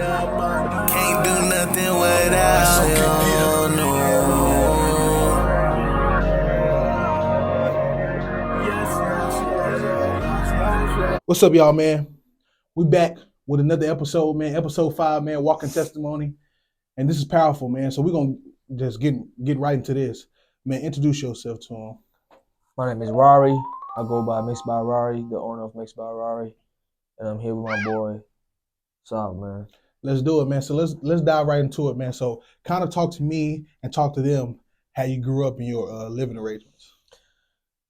Can't do nothing without you, no. What's up, y'all, man? We back with another episode, man. Episode 5, man. Walking testimony, and this is powerful, man. So we're gonna just get right into this, man. Introduce yourself to him. My name is Rari. I go by Mixed by Rari, the owner of Mixed by Rari, and I'm here with my boy, Saab, man. Let's do it, man. So let's dive right into it, man. So kind of talk to me and talk to them how you grew up in your living arrangements.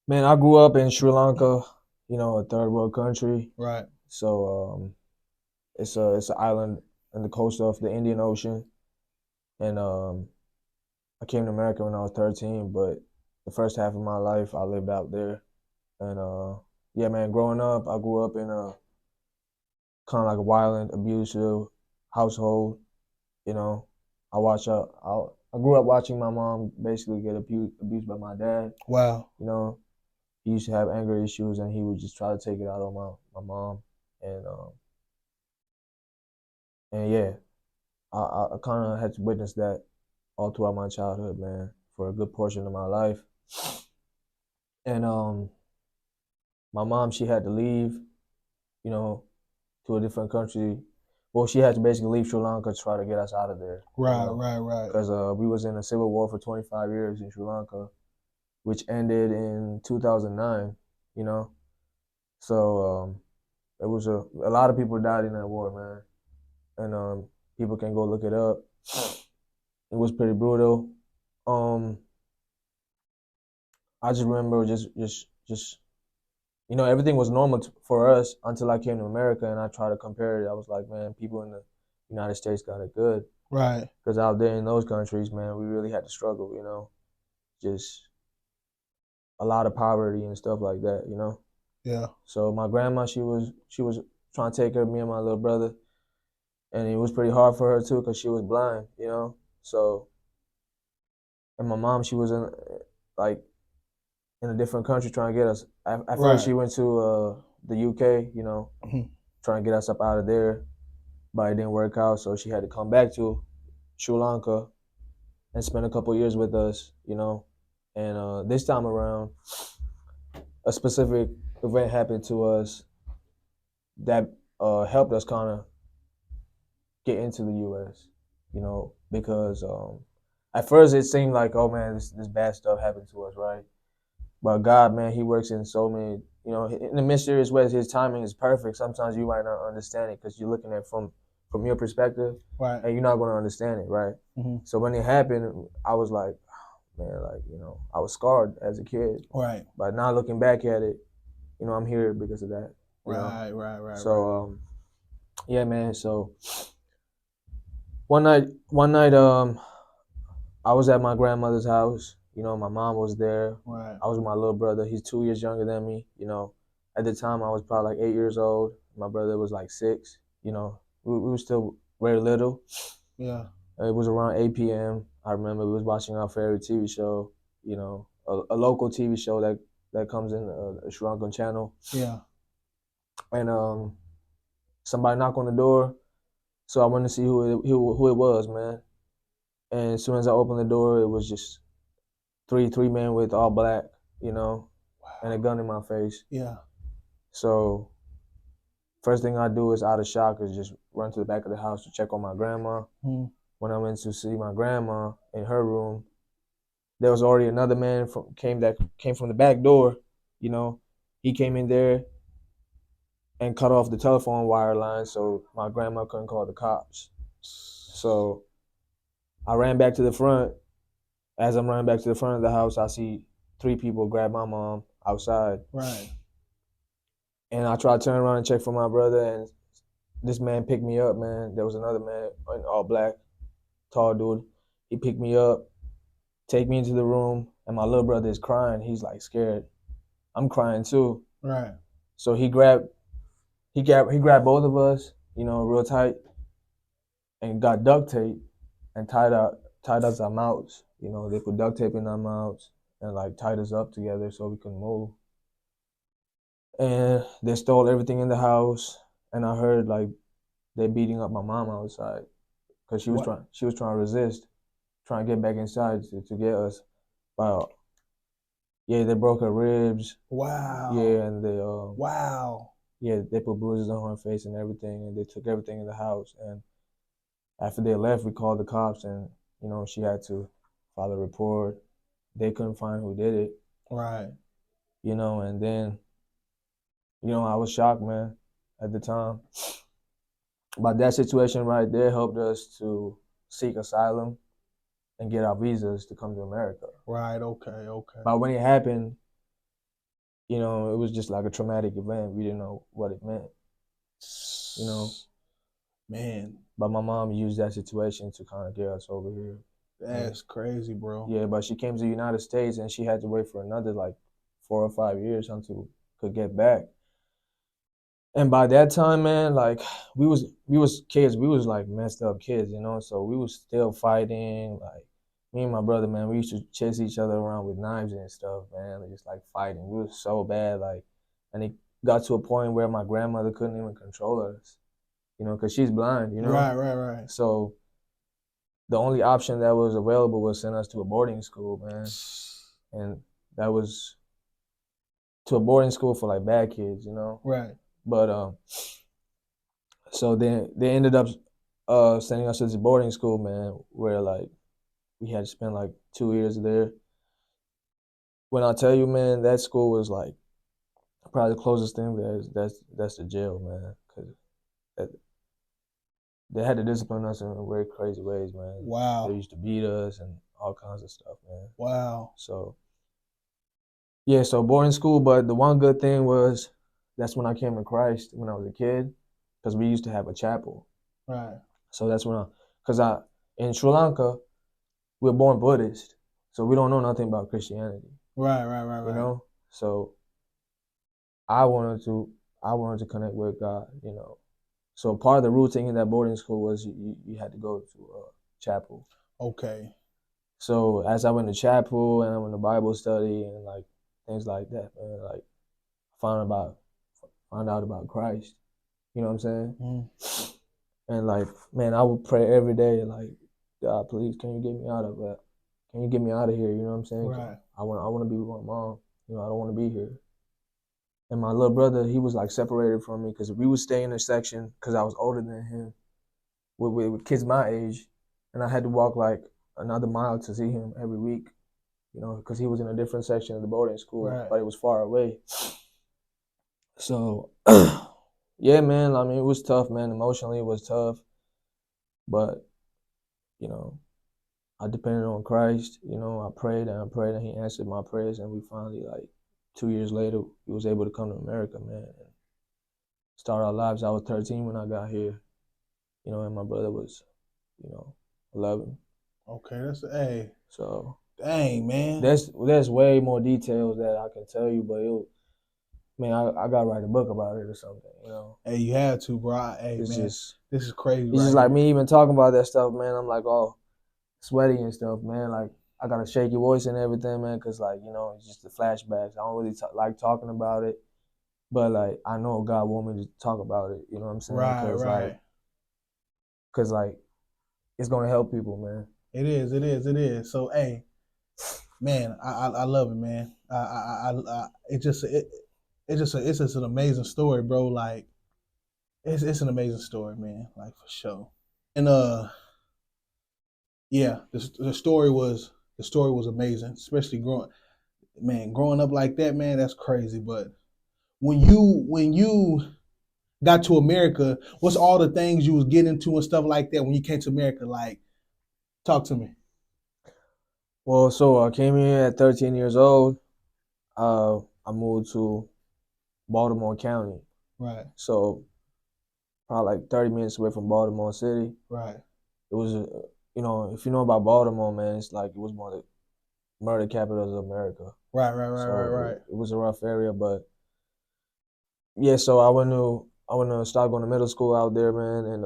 Man, I grew up in Sri Lanka, a third world country. Right. So it's an island on the coast of the Indian Ocean, and I came to America when I was 13. But the first half of my life, I lived out there, and yeah, man. Growing up, I grew up in a kind of like a violent, abusive household. You know, I grew up watching my mom basically get abused by my dad. Wow. You know, he used to have anger issues, and he would just try to take it out on my mom, and yeah, I kind of had to witness that all throughout my childhood, man, for a good portion of my life. And my mom, she had to leave, to a different country. Well, she had to basically leave Sri Lanka to try to get us out of there. Right. Because we was in a civil war for 25 years in Sri Lanka, which ended in 2009. You know, so it was a lot of people died in that war, man, and people can go look it up. It was pretty brutal. I just remember just everything was normal for us until I came to America and I tried to compare it. I was like, man, people in the United States got it good. Right. Because out there in those countries, man, we really had to struggle, just a lot of poverty and stuff like that. Yeah. So my grandma, she was trying to take care of me and my little brother, and it was pretty hard for her too because she was blind. So, and my mom, she was like in a different country trying to get us. At Right. first, she went to the UK, trying to get us up out of there, but it didn't work out. So she had to come back to Sri Lanka and spend a couple years with us, And this time around, a specific event happened to us that helped us kind of get into the U.S. Because at first it seemed like, oh man, this bad stuff happened to us, right? But God, man, He works in so many, in the mysterious ways. His timing is perfect. Sometimes you might not understand it because you're looking at it from your perspective, Right. and you're not going to understand it, right? Mm-hmm. So when it happened, I was like, oh, man, like I was scarred as a kid. Right. But now looking back at it, I'm here because of that. Right. So yeah, man. So one night, I was at my grandmother's house. My mom was there. Right. I was with my little brother. He's 2 years younger than me. At the time I was probably like 8 years old. My brother was like 6. We were still very little. Yeah. It was around 8 p.m. I remember we was watching our favorite TV show. A local TV show that comes in a Sri Lankan channel. Yeah. And somebody knocked on the door, so I went to see who it was, man. And as soon as I opened the door, it was just three men with all black, Wow. and a gun in my face. Yeah. So first thing I do is out of shock is just run to the back of the house to check on my grandma. Mm-hmm. When I went to see my grandma in her room, there was already another man came from the back door. He came in there and cut off the telephone wire line so my grandma couldn't call the cops. So I ran back to the front. As I'm running back to the front of the house, I see 3 people grab my mom outside. Right. And I tried to turn around and check for my brother, and this man picked me up, man. There was another man in all black, tall dude. He picked me up, take me into the room, and my little brother is crying. He's like scared. I'm crying too. Right. So he grabbed both of us, real tight, and got duct tape and tied us our mouths. They put duct tape in our mouths and like tied us up together so we couldn't move. And they stole everything in the house, and I heard like they beating up my mom outside because she was What? trying to resist, trying to get back inside to get us. But yeah, they broke her ribs. Wow. Yeah, and they Wow. yeah, they put bruises on her face and everything, and they took everything in the house. And after they left, we called the cops, and she had to file a report. They couldn't find who did it, Right. and then I was shocked, man, at the time. But that situation right there helped us to seek asylum and get our visas to come to America. Right. Okay. Okay. But when it happened, it was just like a traumatic event. We didn't know what it meant, Man, But my mom used that situation to kind of get us over here. that's crazy, bro. Yeah, but she came to the United States and she had to wait for another like 4 or 5 years until could get back. And by that time, man, like we was kids, we was like messed up kids, so we was still fighting. Like me and my brother, man, we used to chase each other around with knives and stuff, man, just like fighting. We was so bad, like, and it got to a point where my grandmother couldn't even control us, because she's blind, Right. So the only option that was available was send us to a boarding school, man, and that was to a boarding school for like bad kids, Right. But so they ended up sending us to this boarding school, man, where like we had to spend like 2 years there. When I tell you, man, that school was like probably the closest thing that's the jail, man, because they had to discipline us in very crazy ways, man. Wow. They used to beat us and all kinds of stuff, man. Wow. So yeah, so boarding school, but the one good thing was that's when I came to Christ when I was a kid, because we used to have a chapel. Right. So that's when in Sri Lanka, we're born Buddhist, so we don't know nothing about Christianity. Right. So I wanted to connect with God, So part of the routine in that boarding school was you had to go to a chapel. Okay. So as I went to chapel and I went to Bible study and like things like that, man, like find out about Christ. You know what I'm saying? Mm. And like, man, I would pray every day, like, God, please, can you get me out of that? Can you get me out of here? You know what I'm saying? Right. I want to be with my mom. I don't want to be here. And my little brother, he was like separated from me because we would stay in a section because I was older than him with kids my age, and I had to walk like another mile to see him every week, because he was in a different section of the boarding school, Right. but it was far away. So, yeah, man, I mean, it was tough, man. Emotionally, it was tough, but, I depended on Christ. I prayed and he answered my prayers, and we finally, like, 2 years later, we was able to come to America, man, and start our lives. I was 13 when I got here, and my brother was, 11. Okay, that's hey. So dang, man. There's way more details that I can tell you, but I gotta write a book about it or something, Hey, you had to, bro. Hey, It's man, just this is crazy. it's just like me even talking about that stuff, man. I'm like all sweaty and stuff, man. Like I got a shaky voice and everything, man, because like it's just the flashbacks. I don't really like talking about it, but like I know God want me to talk about it. You know what I'm saying? Right. Cause like it's gonna help people, man. It is. So, hey, man, I love it, man. It's just an amazing story, bro. Like, it's an amazing story, man. Like for sure. And yeah, the story was amazing, especially growing up like that, man. That's crazy. But when you got to America, what's all the things you was getting into and stuff like that when you came to America? Like, talk to me. Well, so I came here at 13 years old. I moved to Baltimore County. Right. So probably like 30 minutes away from Baltimore City. Right. It was, if you know about Baltimore, man, it's like it was one of the murder capitals of America. Right. It was a rough area, but yeah. So I went to start going to middle school out there, man, and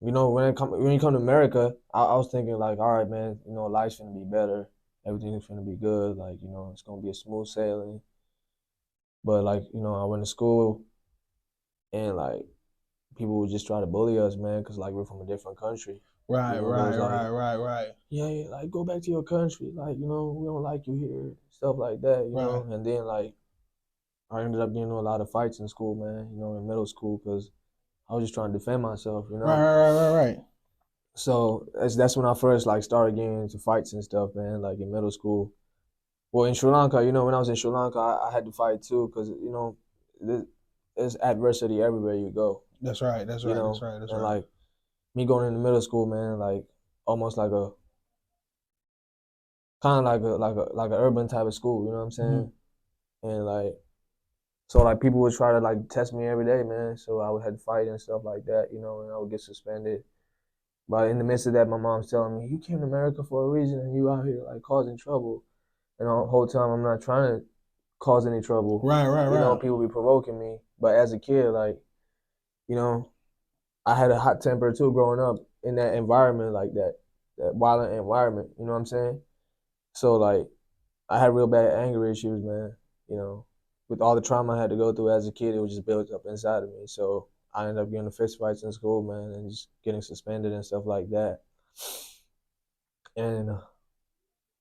when you come to America, I was thinking like, all right, man, life's gonna be better, everything's gonna be good, like it's gonna be a smooth sailing. But like I went to school, and like people would just try to bully us, man, because like we're from a different country. Right, You know, there was like, right. yeah, like go back to your country, like we don't like you here, stuff like that, Right. And then like I ended up getting into a lot of fights in school, man. In middle school, because I was just trying to defend myself, Right. So that's when I first like started getting into fights and stuff, man. Like in middle school. Well, in Sri Lanka, when I was in Sri Lanka, I had to fight too, because there's adversity everywhere you go. That's right. That's right. That's right. That's And right. like me going into middle school, man, like almost like a kind of like a urban type of school, you know what I'm saying? And like so like people would try to like test me every day, man. So I would have to fight and stuff like that, and I would get suspended. But in the midst of that, my mom's telling me, "You came to America for a reason, and you out here like causing trouble." And the whole time, I'm not trying to cause any trouble. Right. People be provoking me. But as a kid, like, you know, I had a hot temper too growing up in that environment, like that violent environment. You know what I'm saying? So like, I had real bad anger issues, man. You know, with all the trauma I had to go through as a kid, it was just built up inside of me. So I ended up getting in fist fights in school, man, and just getting suspended and stuff like that. And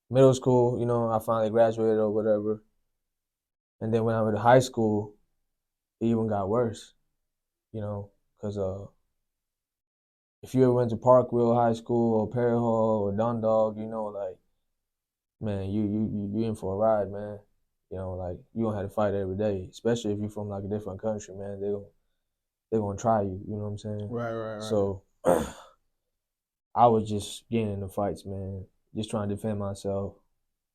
middle school, I finally graduated or whatever. And then when I went to high school, it even got worse, because if you ever went to Parkville High School or Perry Hall or Dundalk, like, man, you in for a ride, man. Like you gonna have to fight every day, especially if you're from like a different country, man. They gonna try you. You know what I'm saying? Right. So I was just getting into fights, man. Just trying to defend myself.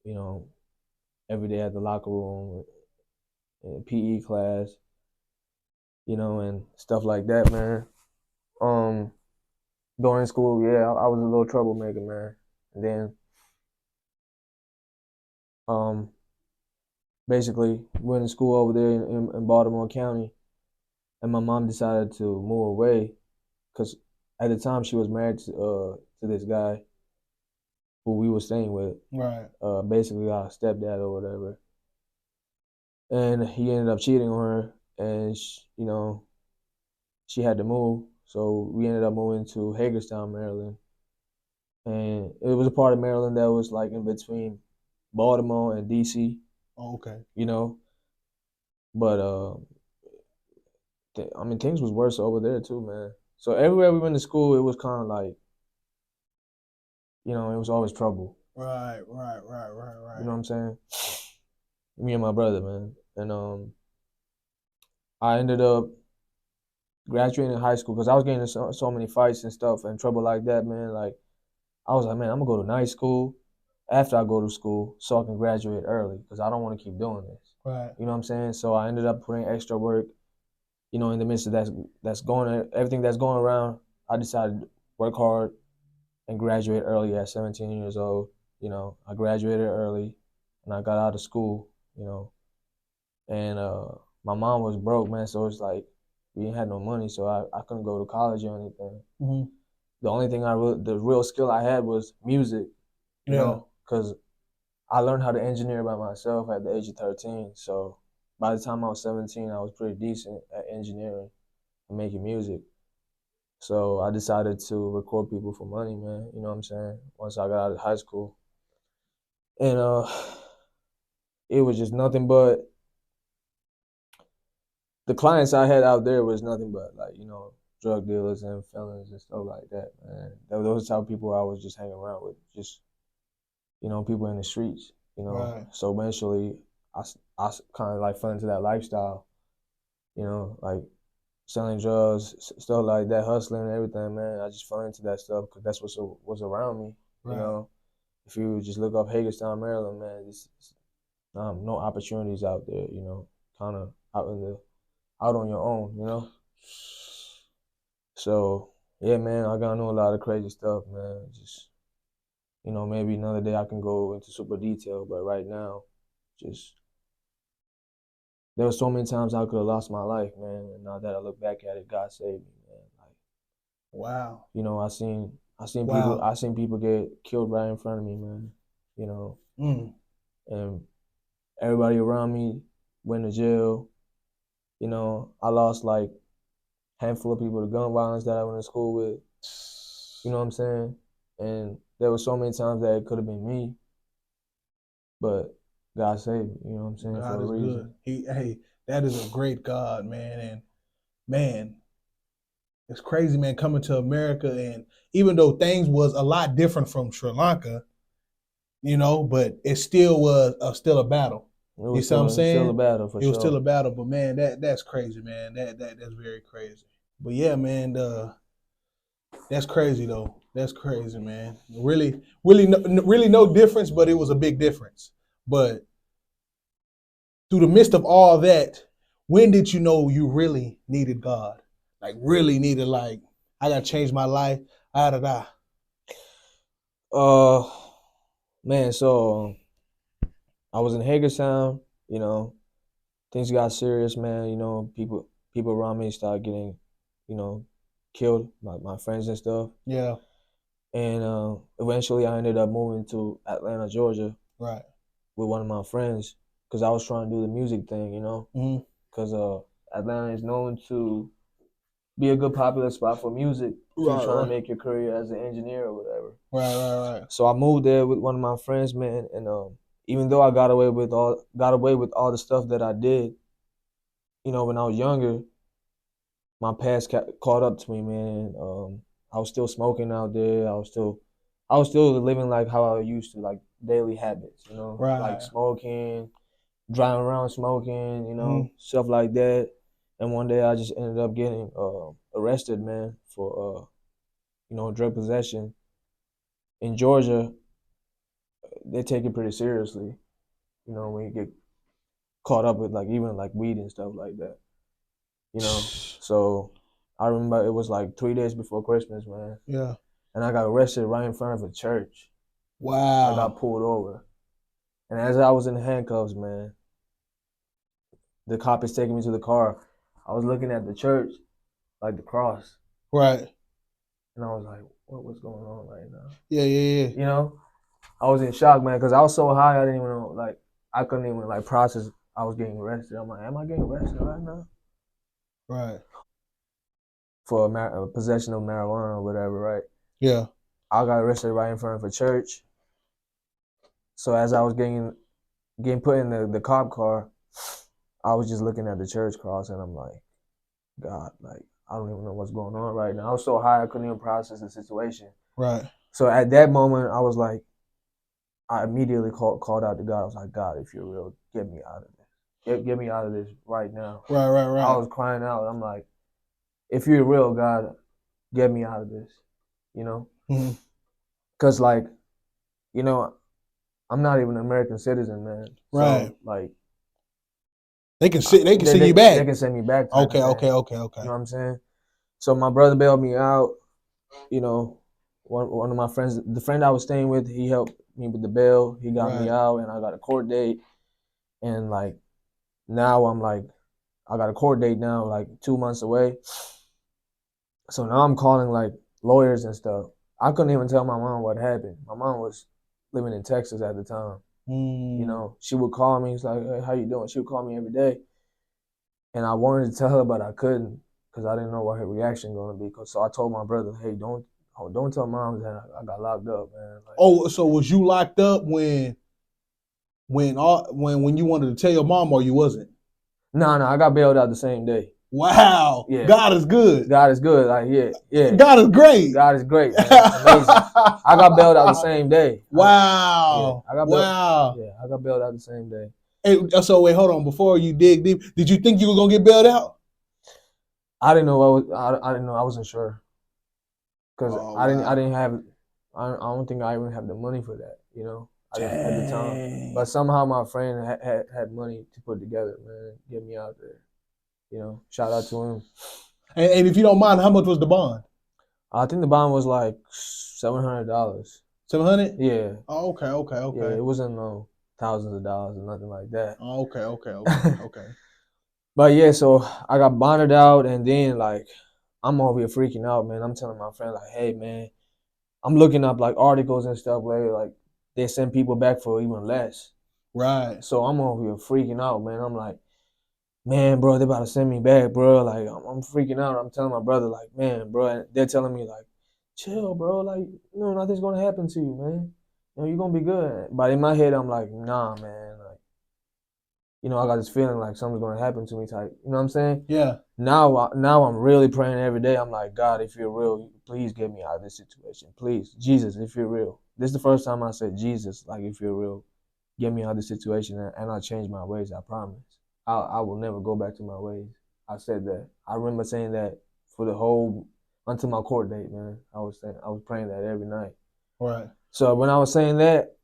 You know, every day at the locker room, in PE class, and stuff like that, man. During school, yeah, I was a little troublemaker, man. And then, basically, went to school over there in Baltimore County, and my mom decided to move away because at the time she was married to this guy who we were staying with. Right. Basically our stepdad or whatever, and he ended up cheating on her, and she had to move, so we ended up moving to Hagerstown, Maryland, and it was a part of Maryland that was like in between Baltimore and DC. Oh, okay. But I mean, things was worse over there too, man. So everywhere we went to school, it was kind of like, it was always trouble. Right. You know what I'm saying? Me and my brother, man, and I ended up graduating high school because I was getting in so many fights and stuff and trouble like that, man. Like I was like, man, I'm gonna go to night school after I go to school so I can graduate early because I don't want to keep doing this. Right. You know what I'm saying? So I ended up putting extra work. In the midst of everything that's going around, I decided to work hard and graduate early at 17 years old. I graduated early and I got out of school, and my mom was broke, man. So it's like we didn't have no money, so I couldn't go to college or anything. Mm-hmm. The only thing the real skill I had was music, because I learned how to engineer by myself at the age of 13. So by the time I was 17, I was pretty decent at engineering and making music. So I decided to record people for money, man. You know what I'm saying? Once I got out of high school. And it was just nothing but the clients I had out there was nothing but like, drug dealers and felons and stuff like that, man. Those type of people I was just hanging around with. Just, people in the streets, Right. So eventually I kind of like fell into that lifestyle, like selling drugs, stuff like that, hustling and everything, man. I just fell into that stuff because that's what was around me, Right. If you just look up Hagerstown, Maryland, man, it's no opportunities out there, kind of out on your own. So yeah, man, I got into a lot of crazy stuff, man. Just maybe another day I can go into super detail, but right now, just there were so many times I could have lost my life, man. And now that I look back at it, God saved me, man. Like, wow. I seen people get killed right in front of me, man. And everybody around me went to jail. I lost like handful of people, the gun violence that I went to school with. You know what I'm saying? And there were so many times that it could have been me, but God saved me. You know what I'm saying? God For a is reason. good. Hey, that is a great God, man. And man, it's crazy, man, coming to America. And even though things was a lot different from Sri Lanka, but it still was still a battle. It You was see what I'm still a saying? battle for It was sure. still a battle, but man, that's crazy, man. That's very crazy. But yeah, man, that's crazy though. That's crazy, man. Really no difference, but it was a big difference. But through the midst of all that, when did you know you really needed God? Like really needed, like, I gotta change my life. Da. Man, so I was in Hagerstown, you know, things got serious, man. You know, people around me started getting, killed, my friends and stuff. Yeah, And eventually I ended up moving to Atlanta, Georgia right. with one of my friends because I was trying to do the music thing, Mm-hmm. because Atlanta is known to be a good popular spot for music if you're Right, trying right. to make your career as an engineer or whatever. Right. So I moved there with one of my friends, man, and even though I got away with all the stuff that I did, when I was younger, my past caught up to me, man. I was still smoking out there. I was still living like how I used to, like daily habits, Right. like smoking, driving around smoking, Mhm. stuff like that. And one day I just ended up getting arrested, man, for drug possession. In Georgia, they take it pretty seriously, when you get caught up with like even like weed and stuff like that, So I remember it was like 3 days before Christmas, man, Yeah. and I got arrested right in front of a church. I Wow. got pulled over, and as I was in handcuffs, man, the cop is taking me to the car. I was looking at the church, like the cross, Right. and I was like, what's going on right now? Yeah. I was in shock, man, because I was so high, I didn't even know, like, I couldn't even like process I was getting arrested. I'm like, am I getting arrested right now Right. for possession of marijuana or whatever, right? Yeah. I got arrested right in front of a church. So as I was getting put in the cop car, I was just looking at the church cross, and I'm like, God, like, I don't even know what's going on right now. I was so high, I couldn't even process the situation. Right. So at that moment, I was like, I immediately called out to God. I was like, God, if you're real, get me out of this. Get me out of this right now. Right. I was crying out. I'm like, if you're real, God, get me out of this, Mhm. Because, like, I'm not even an American citizen, man. Right. So, like, They can send you back. They can send me back. Okay. You know what I'm saying? So my brother bailed me out. One of my friends, the friend I was staying with, he helped me with the bail. He got me Right. out, and I got a court date. And like now, I got a court date now, like 2 months away. So now I'm calling like lawyers and stuff. I couldn't even tell my mom what happened. My mom was living in Texas at the time. She would call me. She's like, hey, how you doing? She would call me every day. And I wanted to tell her, but I couldn't because I didn't know what her reaction going to be. So I told my brother, hey, don't tell mom that I got locked up, man. Like, so was you locked up when you wanted to tell your mom, or you wasn't? No, I got bailed out the same day. Wow. Yeah. God is good. God is good. Like, yeah. God is great. God is great, man. Amazing. I got bailed out the same day. Wow. I got bailed out the same day. Hey, so wait, hold on. Before you dig deep, did you think you were gonna get bailed out? I didn't know. I didn't know. I wasn't sure because I didn't have. I don't think I even have the money for that. I didn't at the time. But somehow my friend had money to put together, man, get me out there. Shout out to him. And if you don't mind, how much was the bond? I think the bond was like $700. $700? Yeah. Oh, okay. Yeah, it wasn't no thousands of dollars or nothing like that. Oh, okay. But yeah, so I got bonded out, and then like I'm over here freaking out, man. I'm telling my friend like, hey man, I'm looking up like articles and stuff where like they send people back for even less. Right. So I'm over here freaking out, man. I'm like, man, bro, they about to send me back, bro. Like, I'm freaking out. I'm telling my brother, like, man, bro, and they're telling me, like, chill, bro. Like, nothing's gonna happen to you, man. You're gonna be good. But in my head, I'm like, nah, man. Like, I got this feeling like something's gonna happen to me, type. You know what I'm saying? Yeah. Now I'm really praying every day. I'm like, God, if you're real, please get me out of this situation. Please, Jesus, if you're real. This is the first time I said, Jesus, like, if you're real, get me out of this situation, and I'll change my ways. I promise. I will never go back to my ways. I said that. I remember saying that for the whole until my court date, man. I was praying that every night. Right. So when I was saying that,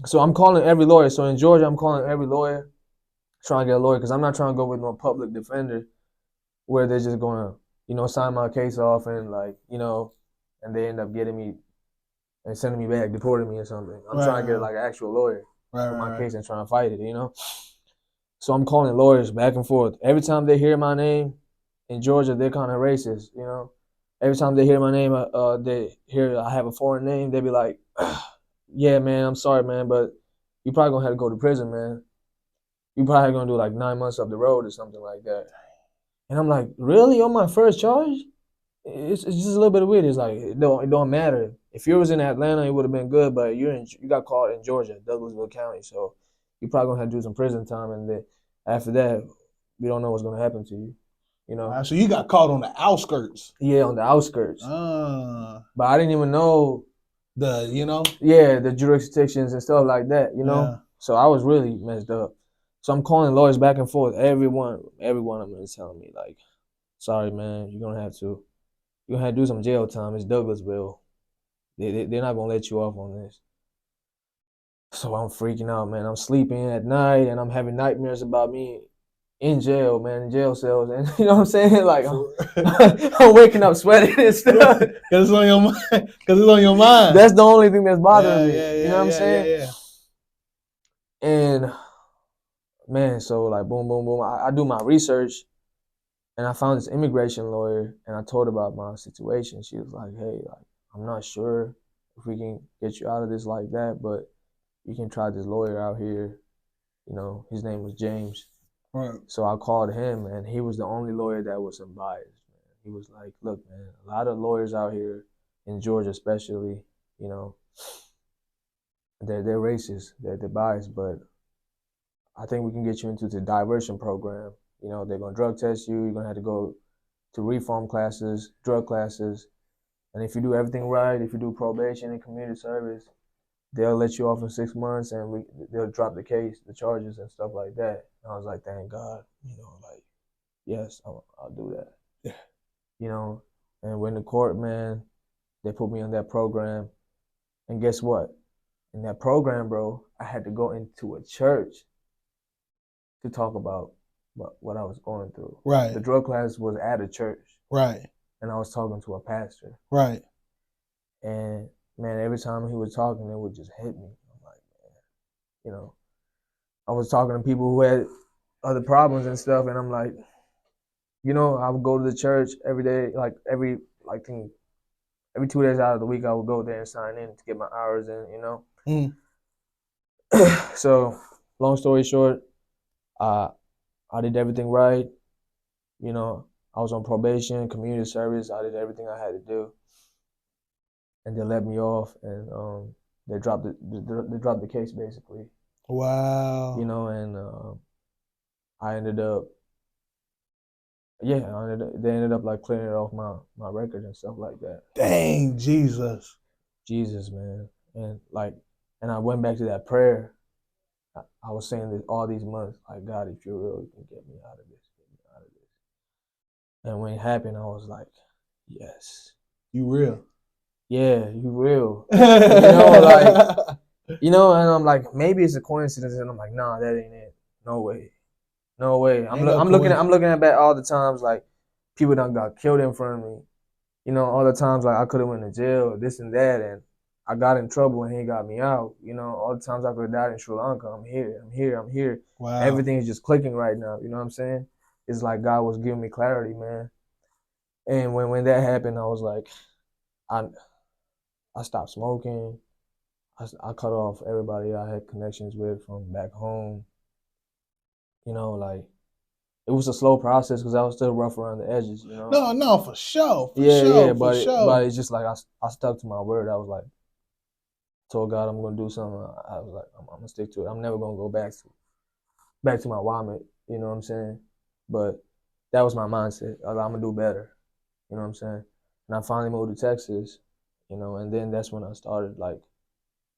so I'm calling every lawyer. So in Georgia, I'm calling every lawyer, trying to get a lawyer, because I'm not trying to go with no public defender where they're just gonna, sign my case off and and they end up getting me and sending me back, deporting me or something. I'm trying to get like an actual lawyer for my case and trying to fight it, So I'm calling lawyers back and forth. Every time they hear my name in Georgia, they're kind of racist. Every time they hear my name, they hear I have a foreign name, they be like, yeah, man, I'm sorry, man, but you probably gonna have to go to prison, man. You probably gonna do like 9 months up the road or something like that. And I'm like, really? On my first charge? It's just a little bit weird. It's like it don't matter. If you was in Atlanta, it would have been good, but you got caught in Georgia, Douglasville County, so you probably gonna have to do some prison time, and then after that, we don't know what's gonna happen to you. So you got caught on the outskirts. Yeah, on the outskirts. But I didn't even know the jurisdictions and stuff like that. Yeah. So I was really messed up. So I'm calling lawyers back and forth. Every one of them is telling me like, sorry, man, you're gonna have to do some jail time. It's Douglasville. They're not gonna let you off on this. So I'm freaking out, man. I'm sleeping at night and I'm having nightmares about me in jail, man, in jail cells, and you know what I'm saying? Like I'm waking up sweating and stuff. Because it's on your mind. Because it's on your mind. That's the only thing that's bothering me. Yeah, you know what I'm saying? Yeah. And man, so like boom, boom, boom. I do my research, and I found this immigration lawyer, and I told her about my situation. She was like, "Hey, like I'm not sure if we can get you out of this like that, but you can try this lawyer out here." His name was James. Right. So I called him, and he was the only lawyer that was unbiased. Man. He was like, "Look, man, a lot of lawyers out here in Georgia, especially, they're racist, they're biased, but I think we can get you into the diversion program. They're gonna drug test you. You're gonna have to go to reform classes, drug classes, and if you do everything right, if you do probation and community service, they'll let you off in 6 months, and they'll drop the case, the charges, and stuff like that." And I was like, "Thank God, like, yes, I'll do that." Yeah. And when the court, man, they put me on that program, and guess what? In that program, bro, I had to go into a church to talk about what I was going through. Right. The drug class was at a church. Right. And I was talking to a pastor. Right. And man, every time he was talking, it would just hit me. I'm like, man, I was talking to people who had other problems and stuff, and I'm like, I would go to the church every day, like every 2 days out of the week, I would go there and sign in to get my hours in, So, long story short, I did everything right. I was on probation, community service. I did everything I had to do, and they let me off, and they dropped the case basically. Wow. And I ended up, they ended up like clearing it off my record and stuff like that. Dang, Jesus, man, and I went back to that prayer. I was saying this all these months, like, God, if you're real, you can get me out of this. And when it happened, I was like, yes. You real. Yeah, you real. And I'm like, maybe it's a coincidence. And I'm like, nah, that ain't it. No way. I'm looking at back all the times, like, people done got killed in front of me. All the times, like, I could have went to jail, this and that, and I got in trouble and he got me out. All the times I could have died in Sri Lanka, I'm here. Wow. Everything is just clicking right now. You know what I'm saying? It's like God was giving me clarity, man. And when that happened, I was like, I stopped smoking. I cut off everybody I had connections with from back home. Like, it was a slow process because I was still rough around the edges, you know. No, for sure. But sure. it's just like I stuck to my word. I was like, told God I'm gonna do something. I was like, I'm gonna stick to it. I'm never gonna go back to my vomit. You know what I'm saying? But that was my mindset. I was like, I'm gonna do better. You know what I'm saying? And I finally moved to Texas, you know, and then that's when I started like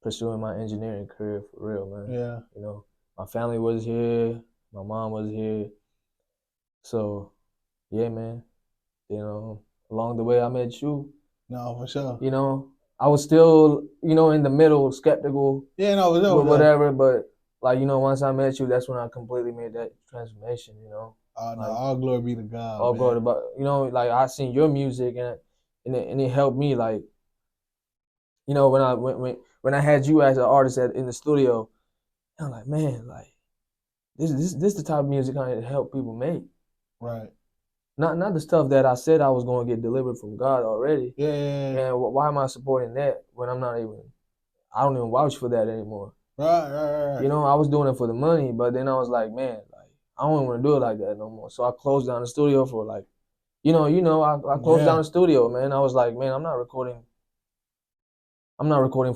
pursuing my engineering career for real, man. Yeah. You know, my family was here, my mom was here. So, yeah, man. You know, along the way I met you. No, for sure. You know, I was still, you know, in the middle, skeptical. Yeah, no, whatever. But like, you know, once I met you, that's when I completely made that transformation. You know. Oh no, like, all glory be to God. All glory to, you know, like I seen your music and it helped me. Like, you know, when I had you as an artist in the studio, I'm like, man, like this the type of music I need to help people make. Right. Not the stuff that I said I was going to get delivered from God already. Yeah. And why am I supporting that when I don't even vouch for that anymore. Right. You know, I was doing it for the money, but then I was like, man, like I don't want to do it like that no more. So I closed down the studio for like, I closed down the studio, man. I was like, man, I'm not recording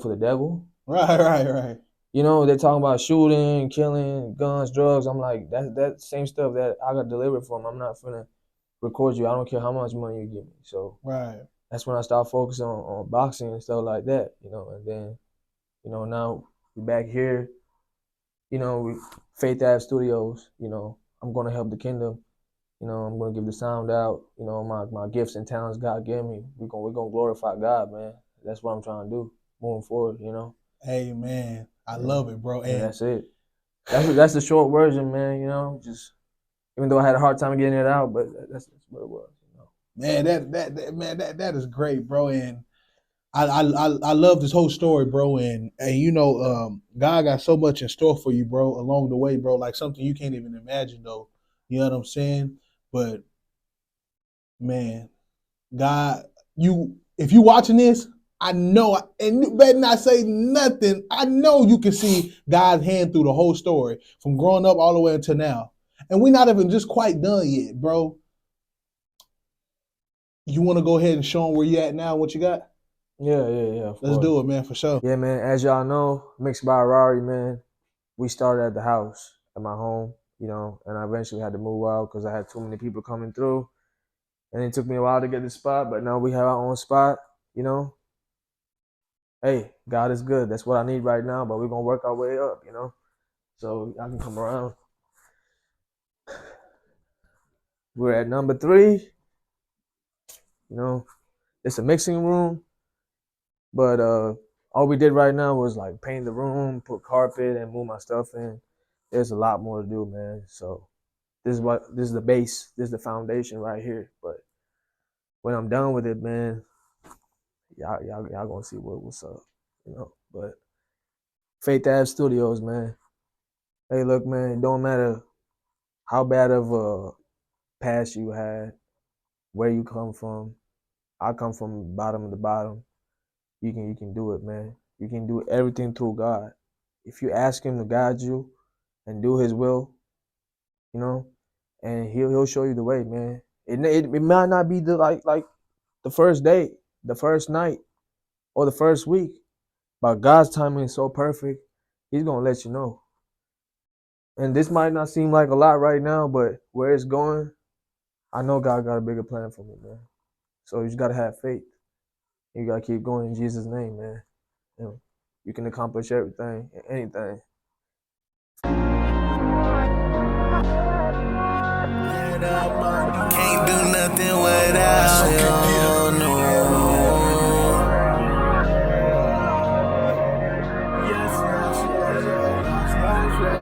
for the devil. Right. You know, they're talking about shooting, killing, guns, drugs. I'm like, that same stuff that I got delivered from. I'm not finna record you. I don't care how much money you give me. So that's when I started focusing on boxing and stuff like that, you know, and then, you know, now we're back here, you know, Faith Ave Studios, you know, I'm going to help the kingdom, you know, I'm going to give the sound out, you know, my gifts and talents God gave me. We're going to glorify God, man. That's what I'm trying to do moving forward, you know. Amen. I love it, bro. And that's it. That's the short version, man, you know, just even though I had a hard time getting it out, but that's what it was, you know. Man, that is great, bro. And I love this whole story, bro. And you know, God got so much in store for you, bro, along the way, bro. Like something you can't even imagine, though. You know what I'm saying? But man, God, if you watching this, I know, and you better not say nothing. I know you can see God's hand through the whole story from growing up all the way until now. And we're not even just quite done yet, bro. You want to go ahead and show them where you at now, what you got? Yeah. Let's do it, man, for sure. Yeah, man. As y'all know, Mixed by Rari, man. We started at the house at my home, you know, and I eventually had to move out because I had too many people coming through. And it took me a while to get the spot, but now we have our own spot, you know. Hey, God is good. That's what I need right now, but we're going to work our way up, you know. So I can come around. We're at number 3. You know, it's a mixing room, but all we did right now was like paint the room, put carpet, and move my stuff in. There's a lot more to do, man. So this is the base, this is the foundation right here. But when I'm done with it, man, y'all gonna see what's up, you know. But Faith Ave Studios, man. Hey, look, man, it don't matter how bad of a past you had, where you come from. I come from the bottom of the bottom. You can do it, man. You can do everything through God. If you ask Him to guide you and do His will, you know, and He'll show you the way, man. It might not be like the first day, the first night, or the first week, but God's timing is so perfect. He's gonna let you know. And this might not seem like a lot right now, but where it's going, I know God got a bigger plan for me, man. So you just gotta have faith. You gotta keep going in Jesus' name, man. You can accomplish everything, anything. Can't do nothing